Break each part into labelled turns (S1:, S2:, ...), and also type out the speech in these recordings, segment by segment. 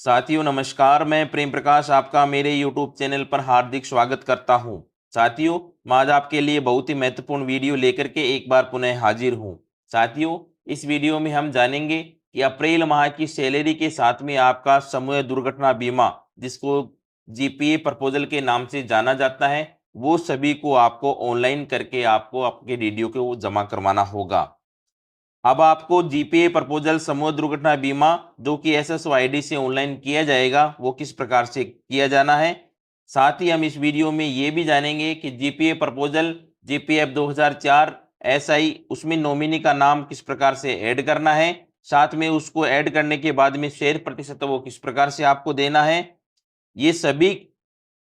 S1: साथियों नमस्कार, मैं प्रेम प्रकाश आपका मेरे YouTube चैनल पर हार्दिक स्वागत करता हूं। साथियों, मैं आज आपके लिए बहुत ही महत्वपूर्ण वीडियो लेकर के एक बार पुनः हाजिर हूं। साथियों, इस वीडियो में हम जानेंगे कि अप्रैल माह की सैलरी के साथ में आपका समूह दुर्घटना बीमा, जिसको जीपीए प्रपोजल के नाम से जाना जाता है, वो सभी को आपको ऑनलाइन करके आपको आपके डीडीओ को जमा करवाना होगा। अब आपको जीपीए प्रपोजल समूह दुर्घटना बीमा जो कि एसएसओआईडी से ऑनलाइन किया जाएगा, वो किस प्रकार से किया जाना है। साथ ही हम इस वीडियो में ये भी जानेंगे कि जीपीए प्रपोजल जीपीएफ 2004 एसआई उसमें नॉमिनी का नाम किस प्रकार से ऐड करना है। साथ में उसको ऐड करने के बाद में शेयर प्रतिशत वो किस प्रकार से आपको देना है। ये सभी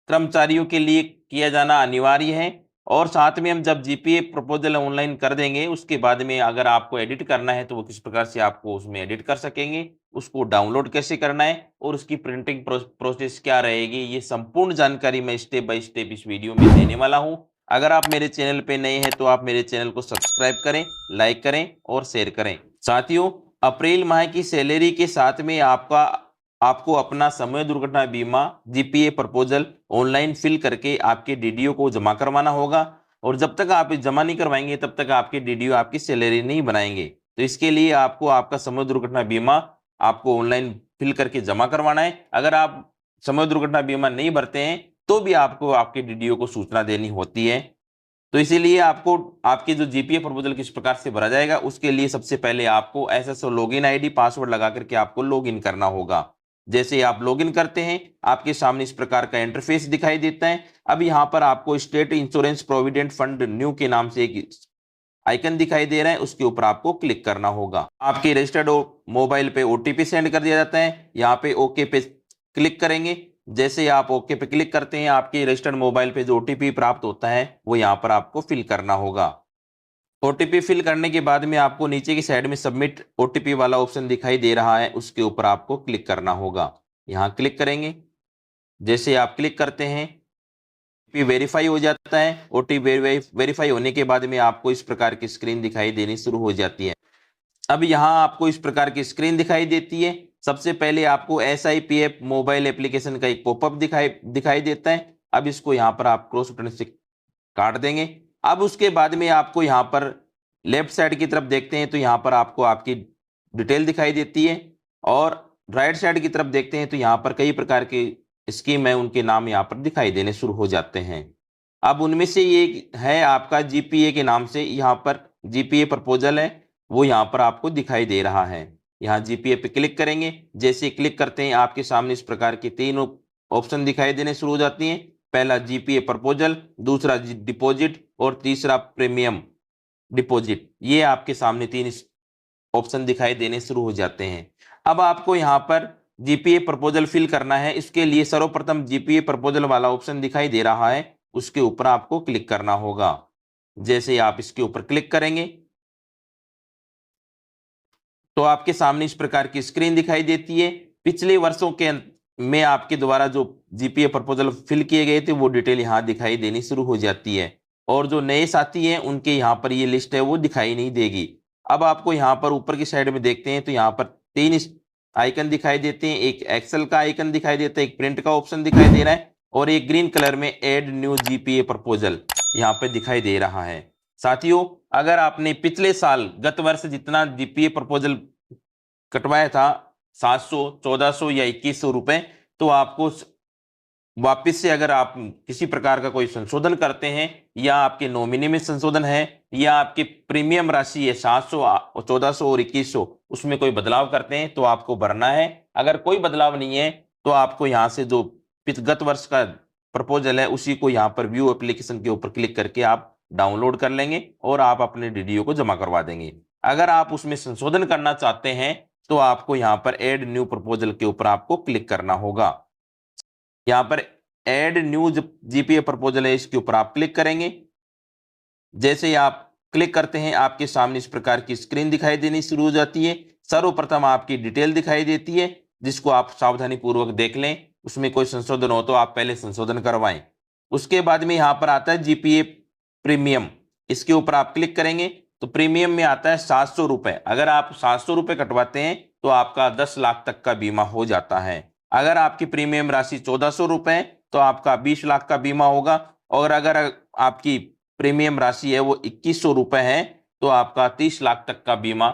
S1: कर्मचारियों के लिए किया जाना अनिवार्य है। और साथ में हम जब जीपीए प्रपोजल ऑनलाइन कर देंगे, उसके बाद में अगर आपको एडिट करना है तो वो किस प्रकार से आपको उसमें एडिट कर सकेंगे, उसको डाउनलोड कैसे करना है और उसकी प्रिंटिंग प्रोसेस क्या रहेगी, ये संपूर्ण जानकारी मैं स्टेप बाय स्टेप इस वीडियो में देने वाला हूं। अगर आप मेरे चैनल पे नए हैं तो आप मेरे चैनल को सब्सक्राइब करें, लाइक करें और शेयर करें। साथियों, अप्रैल माह की सैलरी के साथ में आपको अपना समूह दुर्घटना बीमा जीपीए प्रपोजल ऑनलाइन फिल करके आपके डीडीओ को जमा करवाना होगा। और जब तक आप जमा नहीं करवाएंगे तब तक आपके डीडीओ आपकी सैलरी नहीं बनाएंगे। तो इसके लिए आपको आपका समूह दुर्घटना बीमा आपको ऑनलाइन फिल करके जमा करवाना है। अगर आप समूह दुर्घटना बीमा नहीं भरते हैं तो भी आपको आपके डीडीओ को सूचना देनी होती है। तो इसीलिए आपको आपके जो जीपीए प्रपोजल किस प्रकार से भरा जाएगा, उसके लिए सबसे पहले आपको एसएसओ लॉगिन आईडी पासवर्ड लगा करके आपको लॉगिन करना होगा। जैसे ही आप लॉगिन करते हैं, आपके सामने इस प्रकार का इंटरफेस दिखाई देता है। अब यहां पर आपको state insurance provident fund new के नाम से एक आइकन दिखाई दे रहा है, उसके ऊपर आपको क्लिक करना होगा। आपके रजिस्टर्ड मोबाइल पे ओटीपी सेंड कर दिया जाता है। यहाँ पे ओके पे क्लिक करेंगे। जैसे ही आप ओके पे क्लिक करते हैं, आपके रजिस्टर्ड मोबाइल पे जो ओटीपी प्राप्त होता है वो यहाँ पर आपको फिल करना होगा। ओटीपी फिल करने के बाद में आपको नीचे की साइड में सबमिट ओटीपी वाला ऑप्शन दिखाई दे रहा है, उसके ऊपर आपको क्लिक करना होगा। यहाँ क्लिक करेंगे। जैसे आप क्लिक करते हैं, ओटीपी वेरीफाई हो जाता है। ओटीपी वेरीफाई होने के बाद में आपको इस प्रकार की स्क्रीन दिखाई देनी शुरू हो जाती है। अब यहाँ आपको इस प्रकार की स्क्रीन दिखाई देती है। सबसे पहले आपको SIPF मोबाइल एप्लीकेशन का एक पॉपअप दिखाई देता है। अब इसको यहाँ पर आप क्रॉस बटन से काट देंगे। अब उसके बाद में आपको यहाँ पर लेफ्ट साइड की तरफ देखते हैं तो यहाँ पर आपको आपकी डिटेल दिखाई देती है। और राइट साइड की तरफ देखते हैं तो यहाँ पर कई प्रकार की स्कीम है, उनके नाम यहाँ पर दिखाई देने शुरू हो जाते हैं। अब उनमें से ये है आपका जीपीए के नाम से, यहाँ पर जीपीए प्रपोजल है वो यहाँ पर आपको दिखाई दे रहा है। यहाँ जीपीए पे क्लिक करेंगे। जैसे क्लिक करते हैं, आपके सामने इस प्रकार की तीन ऑप्शन दिखाई देने शुरू हो जाती हैं। पहला जीपीए प्रपोजल, दूसरा डिपॉजिट और तीसरा प्रीमियम डिपॉजिट। ये आपके सामने तीन ऑप्शन दिखाई देने शुरू हो जाते हैं। अब आपको यहाँ पर जीपीए प्रपोजल फिल करना है। इसके लिए सर्वप्रथम जीपीए प्रपोजल वाला ऑप्शन दिखाई दे रहा है, उसके ऊपर आपको क्लिक करना होगा। जैसे आप इसके ऊपर क्लिक करेंगे तो आपके सामने इस प्रकार की स्क्रीन दिखाई देती है। पिछले वर्षों के में आपके द्वारा जो जीपीए प्रपोजल फिल किए गए थे वो डिटेल यहाँ दिखाई देनी शुरू हो जाती है। और जो नए साथी हैं उनके यहाँ पर ये लिस्ट है वो दिखाई नहीं देगी। अब आपको यहाँ पर ऊपर की साइड में देखते हैं तो यहाँ पर तीन आइकन दिखाई देते हैं। एक एक्सेल का आइकन दिखाई देता है, एक प्रिंट का ऑप्शन दिखाई दे रहा है और एक ग्रीन कलर में एड न्यू जीपीए प्रपोजल यहाँ पे दिखाई दे रहा है। साथियों, अगर आपने पिछले साल गत वर्ष जितना जीपीए प्रपोजल कटवाया था 700, 1400 या 2100 रुपए, तो आपको वापस से अगर आप किसी प्रकार का कोई संशोधन करते हैं या आपके नॉमिनी में संशोधन है या आपकी प्रीमियम राशि है 700, 1400 और 2100, उसमें कोई बदलाव करते हैं तो आपको भरना है। अगर कोई बदलाव नहीं है तो आपको यहाँ से जो गत वर्ष का प्रपोजल है उसी को यहाँ पर व्यू एप्लीकेशन के ऊपर क्लिक करके आप डाउनलोड कर लेंगे और आप अपने डीडीओ को जमा करवा देंगे। अगर आप उसमें संशोधन करना चाहते हैं तो आपको यहाँ पर एड न्यू प्रपोजल के ऊपर आपको क्लिक करना होगा। यहाँ पर एड न्यू जीपीए प्रपोजल है, इसके ऊपर आप क्लिक करेंगे। जैसे ही आप क्लिक करते हैं, आपके सामने इस प्रकार की स्क्रीन दिखाई देनी शुरू हो जाती है। सर्वप्रथम आपकी डिटेल दिखाई देती है, जिसको आप सावधानी पूर्वक देख लें। उसमें कोई संशोधन हो तो आप पहले संशोधन करवाएं। उसके बाद में यहाँ पर आता है जीपीए प्रीमियम, इसके ऊपर आप क्लिक करेंगे तो प्रीमियम में आता है 700 रुपए। अगर आप 700 रुपए कटवाते हैं तो आपका 10 लाख तक का बीमा हो जाता है। अगर आपकी प्रीमियम राशि 1400 रुपए तो आपका 20 लाख का बीमा होगा, और अगर आपकी प्रीमियम राशि है वो 2100 रुपए है तो आपका 30 लाख तक का बीमा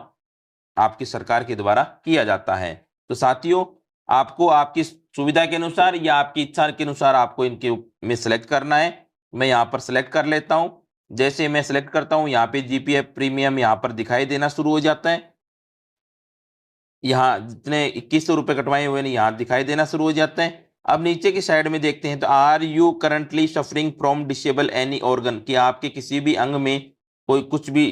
S1: आपकी सरकार के द्वारा किया जाता है। तो साथियों, आपको आपकी सुविधा के अनुसार या आपकी इच्छा के अनुसार आपको इनके में सेलेक्ट करना है। मैं यहाँ पर सेलेक्ट कर लेता हूँ। जैसे मैं सेलेक्ट करता हूँ, यहाँ पे जीपीएफ प्रीमियम यहाँ पर दिखाई देना शुरू हो जाता है। यहाँ जितने 2100 रुपए कटवाए हुए हैं यहाँ दिखाई देना शुरू हो जाते हैं। अब नीचे की साइड में देखते हैं तो are you currently suffering from disable any organ, कि आपके किसी भी अंग में कोई कुछ भी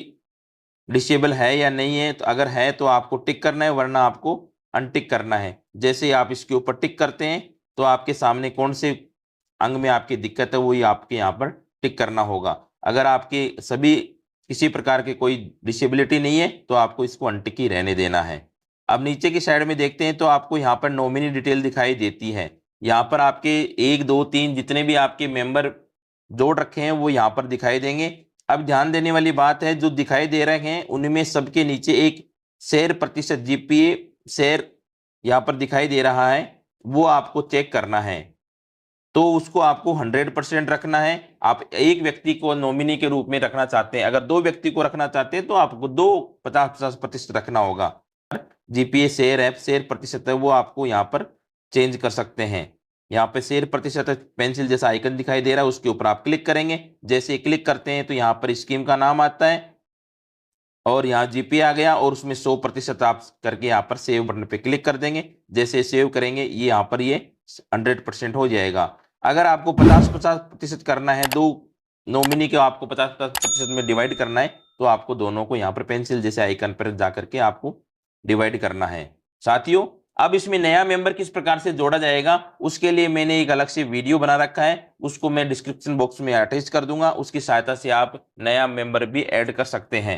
S1: डिसेबल है या नहीं है। तो अगर है तो आपको टिक करना है, वरना आपको अनटिक करना है। जैसे आप इसके ऊपर टिक करते हैं तो आपके सामने कौन से अंग में आपकी दिक्कत है वही आपके यहाँ पर टिक करना होगा। अगर आपके सभी किसी प्रकार के कोई डिसेबिलिटी नहीं है तो आपको इसको अनटिक ही रहने देना है। अब नीचे की साइड में देखते हैं तो आपको यहाँ पर नॉमिनी डिटेल दिखाई देती है। यहाँ पर आपके 1 2 3 जितने भी आपके मेंबर जोड़ रखे हैं वो यहाँ पर दिखाई देंगे। अब ध्यान देने वाली बात है, जो दिखाई दे रहे हैं उनमें सबके नीचे एक शेयर प्रतिशत जीपीए शेयर यहाँ पर दिखाई दे रहा है, वो आपको चेक करना है। तो उसको आपको 100% रखना है। आप एक व्यक्ति को नॉमिनी के रूप में रखना चाहते हैं, अगर 2 व्यक्ति को रखना चाहते हैं तो आपको 50% रखना होगा। जीपीए शेयर है, शेयर प्रतिशत है, वो आपको यहाँ पर चेंज कर सकते हैं। यहाँ पे शेयर प्रतिशत पेंसिल जैसा आइकन दिखाई दे रहा है, उसके ऊपर आप क्लिक करेंगे। जैसे क्लिक करते हैं तो यहाँ पर स्कीम का नाम आता है और यहाँ जीपीए आ गया और उसमें 100% आप करके यहाँ पर सेव बटन पे क्लिक कर देंगे। जैसे सेव करेंगे ये यहाँ पर ये 100% हो जाएगा। अगर आपको 50% करना है, 2 नॉमिनी को आपको 50% में डिवाइड करना है तो आपको दोनों को यहाँ पर पेंसिल जैसे आइकन पर जाकर के आपको डिवाइड करना है। साथियों, अब इसमें नया मेंबर किस प्रकार से जोड़ा जाएगा उसके लिए मैंने एक अलग से वीडियो बना रखा है, उसको मैं डिस्क्रिप्शन बॉक्स में अटैच कर दूंगा। उसकी सहायता से आप नया मेंबर भी ऐड कर सकते हैं।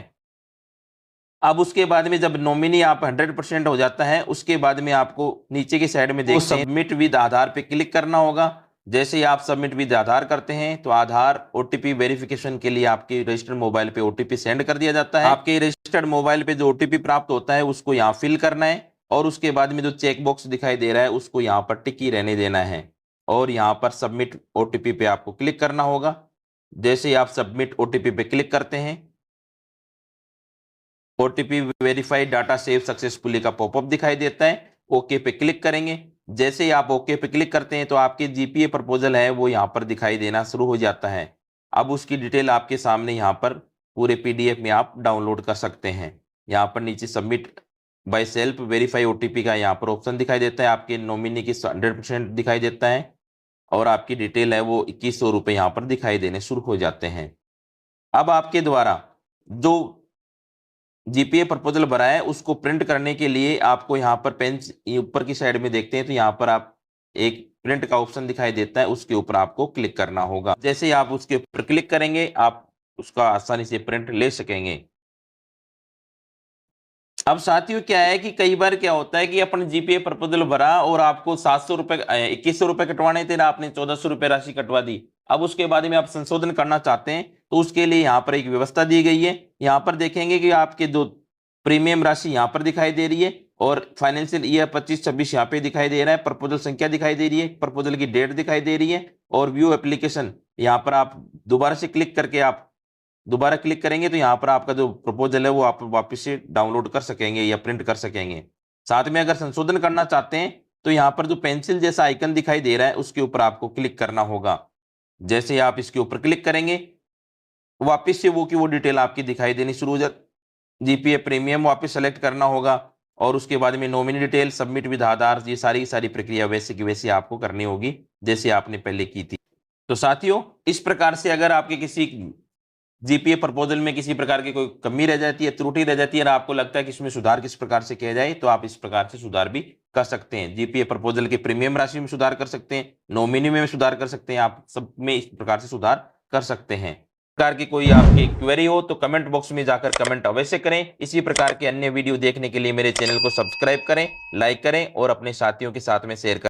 S1: अब उसके बाद में जब नॉमिनी आप 100% हो जाता है, उसके बाद में आपको नीचे की साइड में देखते हैं सबमिट विद आधार पे क्लिक करना होगा। जैसे ही आप सबमिट विद आधार करते हैं तो आधार ओटीपी वेरिफिकेशन के लिए आपके रजिस्टर्ड मोबाइल पे ओटीपी सेंड कर दिया जाता है। आपके रजिस्टर्ड मोबाइल पे जो ओटीपी प्राप्त होता है उसको यहाँ फिल करना है और उसके बाद में जो चेक बॉक्स दिखाई दे रहा है उसको यहाँ पर टिक ही रहने देना है और यहाँ पर सबमिट ओटीपी पे आपको क्लिक करना होगा। जैसे ही आप सबमिट ओटीपी पे क्लिक करते हैं, OTP verified data save successfully का पॉपअप दिखाई देता है। ओके पे क्लिक करेंगे। जैसे ही आप ओके पे क्लिक करते हैं तो आपके जीपीए प्रपोजल है वो यहाँ पर दिखाई देना शुरू हो जाता है। अब उसकी डिटेल आपके सामने यहाँ पर पूरे पीडीएफ में आप डाउनलोड कर सकते हैं। यहाँ पर नीचे submit by self verify OTP का यहाँ पर ऑप्शन दिखाई देता है। आपके नॉमिनी की 100% दिखाई देता है और आपकी डिटेल है वो 2100 रुपये यहाँ पर दिखाई देने शुरू हो जाते हैं। अब आपके द्वारा जो जीपीए प्रपोजल भरा है उसको प्रिंट करने के लिए आपको यहाँ पर पेन ऊपर की साइड में देखते हैं तो यहाँ पर आप एक प्रिंट का ऑप्शन दिखाई देता है, उसके ऊपर आपको क्लिक करना होगा। जैसे ही आप उसके ऊपर क्लिक करेंगे आप उसका आसानी से प्रिंट ले सकेंगे। अब साथियों क्या है कि कई बार क्या होता है कि अपन जीपीए प्रपोजल भरा और आपको 700 रुपए 2100 रुपए कटवाने थे, आपने 1400 रुपए राशि कटवा दी। अब उसके बाद में आप संशोधन करना चाहते हैं तो उसके लिए यहाँ पर एक व्यवस्था दी गई है। यहाँ पर देखेंगे कि आपके जो प्रीमियम राशि यहाँ पर दिखाई दे रही है और फाइनेंशियल ईयर 25-26 यहाँ पे दिखाई दे रहा है। प्रपोजल संख्या दिखाई दे रही है, प्रपोजल की डेट दिखाई दे रही है और व्यू एप्लीकेशन यहाँ पर आप दोबारा से क्लिक करके आप दोबारा क्लिक करेंगे तो यहाँ पर आपका जो प्रपोजल है वो आप वापस से डाउनलोड कर सकेंगे या प्रिंट कर सकेंगे। साथ में अगर संशोधन करना चाहते हैं तो यहाँ पर जो पेंसिल जैसा आइकन दिखाई दे रहा है उसके ऊपर आपको क्लिक करना होगा। जैसे आप इसके ऊपर क्लिक करेंगे वापस से वो डिटेल आपकी दिखाई देनी शुरू हो जाती। जीपीए प्रीमियम वापस सेलेक्ट करना होगा और उसके बाद में नॉमिनी डिटेल सबमिट विद आधार, ये सारी प्रक्रिया वैसे की वैसे आपको करनी होगी जैसे आपने पहले की थी। तो साथियों, इस प्रकार से अगर आपके किसी जीपीए प्रपोजल में किसी प्रकार की कोई कमी रह जाती है, त्रुटि रह जाती है और आपको लगता है कि इसमें सुधार किस प्रकार से किया जाए तो आप इस प्रकार से सुधार भी कर सकते हैं। जीपीए प्रपोजल के प्रीमियम राशि में सुधार कर सकते हैं, नॉमिनी में सुधार कर सकते हैं, आप सब में इस प्रकार से सुधार कर सकते हैं। प्रकार की कोई आपकी क्वेरी हो तो कमेंट बॉक्स में जाकर कमेंट अवश्य करें। इसी प्रकार के अन्य वीडियो देखने के लिए मेरे चैनल को सब्सक्राइब करें, लाइक करें और अपने साथियों के साथ में शेयर करें।